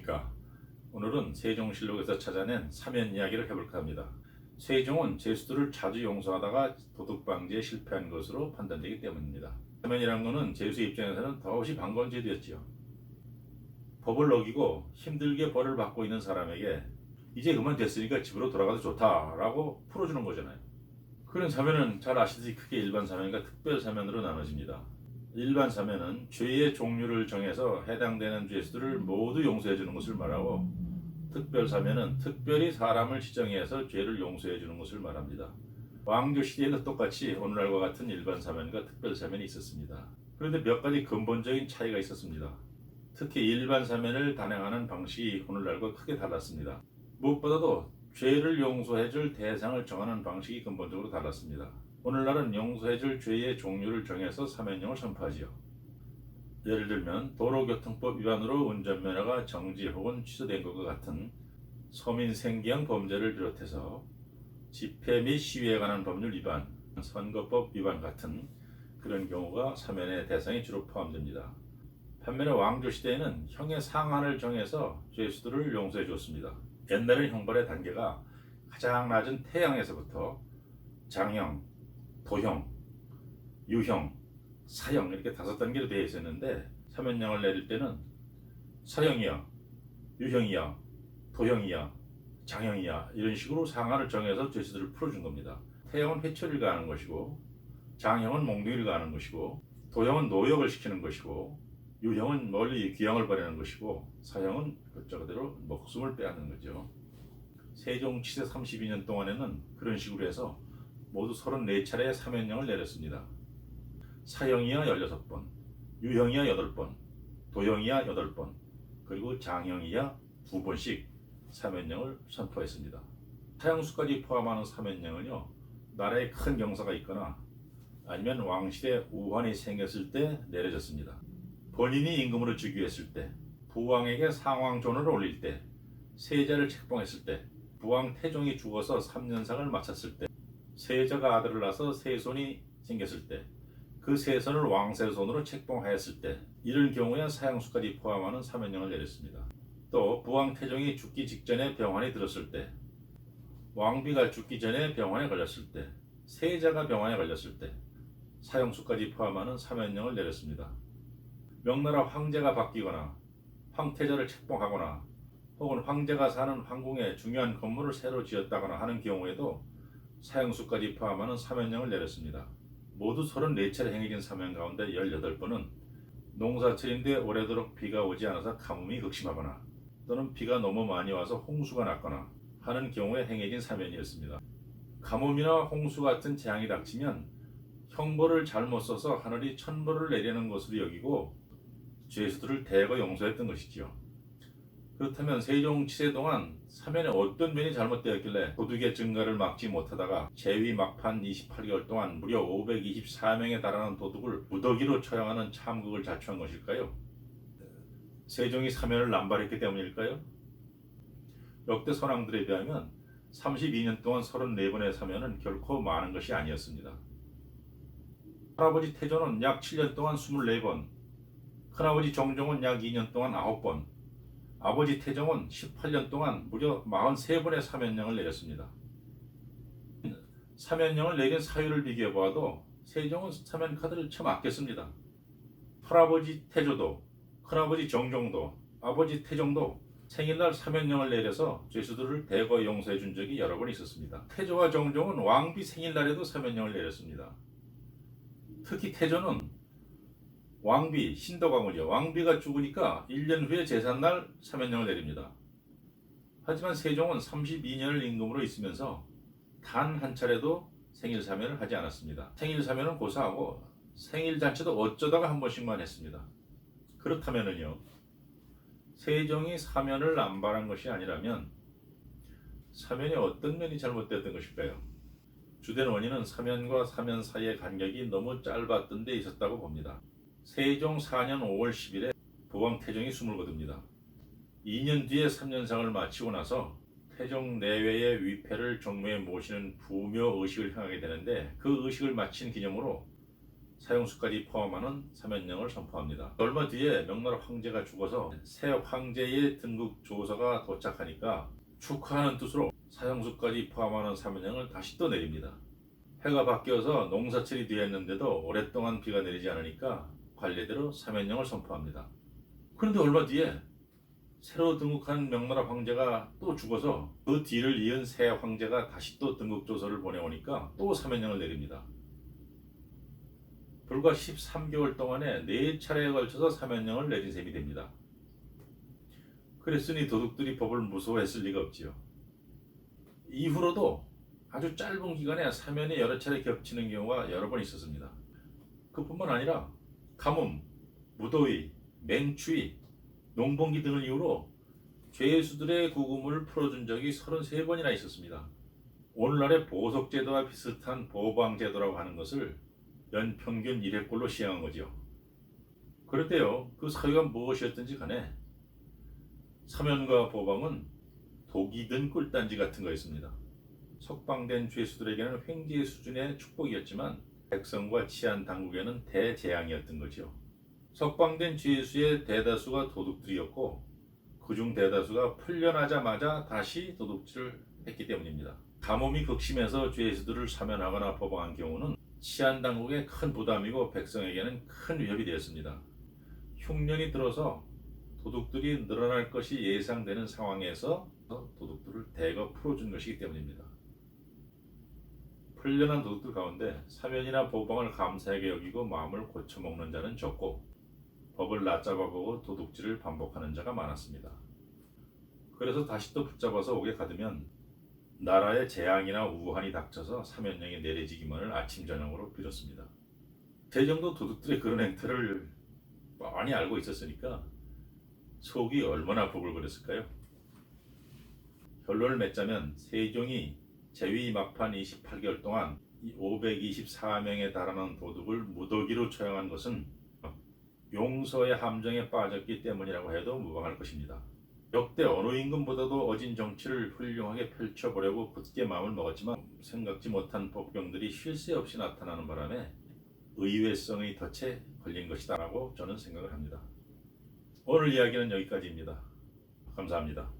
안녕하십니까. 오늘은 세종실록에서 찾아낸 사면 이야기를 해볼까 합니다. 세종은 죄수들을 자주 용서하다가 도둑방지에 실패한 것으로 판단되기 때문입니다. 사면이라는 것은 죄수 입장에서는 더없이 반가운 제도였지요. 법을 어기고 힘들게 벌을 받고 있는 사람에게 이제 그만 됐으니까 집으로 돌아가도 좋다라고 풀어주는 거잖아요. 그런 사면은 잘 아시듯이 크게 일반 사면과 특별 사면으로 나눠집니다. 일반 사면은 죄의 종류를 정해서 해당되는 죄수들을 모두 용서해 주는 것을 말하고, 특별 사면은 특별히 사람을 지정해서 죄를 용서해 주는 것을 말합니다. 왕조 시대에도 똑같이 오늘날과 같은 일반 사면과 특별 사면이 있었습니다. 그런데 몇 가지 근본적인 차이가 있었습니다. 특히 일반 사면을 단행하는 방식이 오늘날과 크게 달랐습니다. 무엇보다도 죄를 용서해 줄 대상을 정하는 방식이 근본적으로 달랐습니다. 오늘날은 용서해줄 죄의 종류를 정해서 사면형을 선포하지요. 예를 들면 도로교통법 위반으로 운전면허가 정지 혹은 취소된 것과 같은 서민생계형 범죄를 비롯해서 집회 및 시위에 관한 법률 위반, 선거법 위반 같은 그런 경우가 사면의 대상에 주로 포함됩니다. 반면에 왕조시대에는 형의 상한을 정해서 죄수들을 용서해 줬습니다. 옛날엔 형벌의 단계가 가장 낮은 태형에서부터 장형, 도형, 유형, 사형 이렇게 5단계로 되어 있었는데, 사면령을 내릴 때는 사형이야, 유형이야, 도형이야, 장형이야 이런 식으로 상한을 정해서 죄수들을 풀어준 겁니다. 태형은 회초리를 가하는 것이고, 장형은 몽둥이를 가하는 것이고, 도형은 노역을 시키는 것이고, 유형은 멀리 귀양을 버리는 것이고, 사형은 그저대로 목숨을 빼앗는 거죠. 세종 치세 32년 동안에는 그런 식으로 해서 모두 34차례의 사면령을 내렸습니다. 사형이야 16번, 유형이야 8번, 도형이야 8번, 그리고 장형이야 2번씩 사면령을 선포했습니다. 사형수까지 포함하는 사면령은요, 나라에 큰 경사가 있거나 아니면 왕실에 우환이 생겼을 때 내려졌습니다. 본인이 임금으로 즉위했을 때, 부왕에게 상왕존을 올릴 때, 세자를 책봉했을 때, 부왕 태종이 죽어서 3년상을 마쳤을 때, 세자가 아들을 낳아서 세손이 생겼을 때, 그 세손을 왕세손으로 책봉하였을 때, 이런 경우에 사형수까지 포함하는 사면령을 내렸습니다. 또 부왕 태종이 죽기 직전에 병환이 들었을 때, 왕비가 죽기 전에 병환에 걸렸을 때, 세자가 병환에 걸렸을 때 사형수까지 포함하는 사면령을 내렸습니다. 명나라 황제가 바뀌거나 황태자를 책봉하거나 혹은 황제가 사는 황궁에 중요한 건물을 새로 지었다거나 하는 경우에도 사형수까지 포함하는 사면령을 내렸습니다. 모두 34차례 행해진 사면 가운데 18번은 농사철인데 오래도록 비가 오지 않아서 가뭄이 극심하거나 또는 비가 너무 많이 와서 홍수가 났거나 하는 경우에 행해진 사면이었습니다. 가뭄이나 홍수 같은 재앙이 닥치면 형벌을 잘못 써서 하늘이 천벌을 내리는 것으로 여기고 죄수들을 대거 용서했던 것이지요. 그렇다면 세종 치세 동안 사면의 어떤 면이 잘못되었길래 도둑의 증가를 막지 못하다가 재위 막판 28개월 동안 무려 524명에 달하는 도둑을 무더기로 처형하는 참극을 자초한 것일까요? 세종이 사면을 남발했기 때문일까요? 역대 선왕들에 비하면 32년 동안 34번의 사면은 결코 많은 것이 아니었습니다. 할아버지 태조는 약 7년 동안 24번, 큰아버지 정종은 약 2년 동안 9번, 아버지 태종은 18년 동안 무려 43번의 사면령을 내렸습니다. 사면령을 내린 사유를 비교해보아도 세종은 사면 카드를 참 아꼈습니다. 할아버지 태조도, 큰아버지 정종도, 아버지 태종도 생일날 사면령을 내려서 죄수들을 대거 용서해 준 적이 여러 번 있었습니다. 태조와 정종은 왕비 생일날에도 사면령을 내렸습니다. 특히 태조는 왕비, 신덕왕후죠. 왕비가 죽으니까 1년 후에 제삿날 사면령을 내립니다. 하지만 세종은 32년을 임금으로 있으면서 단 한 차례도 생일 사면을 하지 않았습니다. 생일 사면은 고사하고 생일 잔치도 어쩌다가 한 번씩만 했습니다. 그렇다면은요, 세종이 사면을 남발한 것이 아니라면 사면의 어떤 면이 잘못되었던 것일까요? 주된 원인은 사면과 사면 사이의 간격이 너무 짧았던 데 있었다고 봅니다. 세종 4년 5월 10일에 부왕 태종이 숨을 거둡니다. 2년 뒤에 3년상을 마치고 나서 태종 내외의 위패를 정무에 모시는 부묘 의식을 행하게 되는데, 그 의식을 마친 기념으로 사형수까지 포함하는 사면령을 선포합니다. 얼마 뒤에 명나라 황제가 죽어서 새 황제의 등극 조서가 도착하니까 축하하는 뜻으로 사형수까지 포함하는 사면령을 다시 또 내립니다. 해가 바뀌어서 농사철이 되었는데도 오랫동안 비가 내리지 않으니까 관례대로 사면령을 선포합니다. 그런데 얼마 뒤에 새로 등극한 명나라 황제가 또 죽어서 그 뒤를 이은 새 황제가 다시 또 등극조서를 보내오니까 또 사면령을 내립니다. 불과 13개월 동안에 4차례에 걸쳐서 사면령을 내린 셈이 됩니다. 그랬으니 도둑들이 법을 무서워했을 리가 없지요. 이후로도 아주 짧은 기간에 사면이 여러 차례 겹치는 경우가 여러 번 있었습니다. 그뿐만 아니라 가뭄, 무더위, 맹추위, 농번기 등을 이유로 죄수들의 구금을 풀어준 적이 33번이나 있었습니다. 오늘날의 보석제도와 비슷한 보방제도라고 하는 것을 연평균 1회꼴로 시행한 거지요. 그런데요, 그 사유가 무엇이었든지 간에 사면과 보방은 독이 든 꿀단지 같은 거였습니다. 석방된 죄수들에게는 횡재 수준의 축복이었지만 백성과 치안 당국에는 대재앙이었던 거지요. 석방된 죄수의 대다수가 도둑들이었고 그중 대다수가 풀려나자마자 다시 도둑질을 했기 때문입니다. 가뭄이 극심해서 죄수들을 사면하거나 보방한 경우는 치안 당국에 큰 부담이고 백성에게는 큰 위협이 되었습니다. 흉년이 들어서 도둑들이 늘어날 것이 예상되는 상황에서 도둑들을 대거 풀어준 것이기 때문입니다. 풀려난 도둑들 가운데 사면이나 보방을 감사하게 여기고 마음을 고쳐먹는 자는 적고 법을 낮잡아보고 도둑질을 반복하는 자가 많았습니다. 그래서 다시 또 붙잡아서 옥에 가두면 나라에 재앙이나 우환이 닥쳐서 사면령이 내려지기만을 아침 저녁으로 빌었습니다. 세종도 도둑들의 그런 행태를 많이 알고 있었으니까 속이 얼마나 부글거렸을까요? 결론을 맺자면 세종이 재위 막판 28개월 동안 524명에 달하는 도둑을 무더기로 처형한 것은 용서의 함정에 빠졌기 때문이라고 해도 무방할 것입니다. 역대 어느 임금보다도 어진 정치를 훌륭하게 펼쳐보려고 굳게 마음을 먹었지만 생각지 못한 법경들이 쉴 새 없이 나타나는 바람에 의외성의 덫에 걸린 것이다 라고 저는 생각을 합니다. 오늘 이야기는 여기까지입니다. 감사합니다.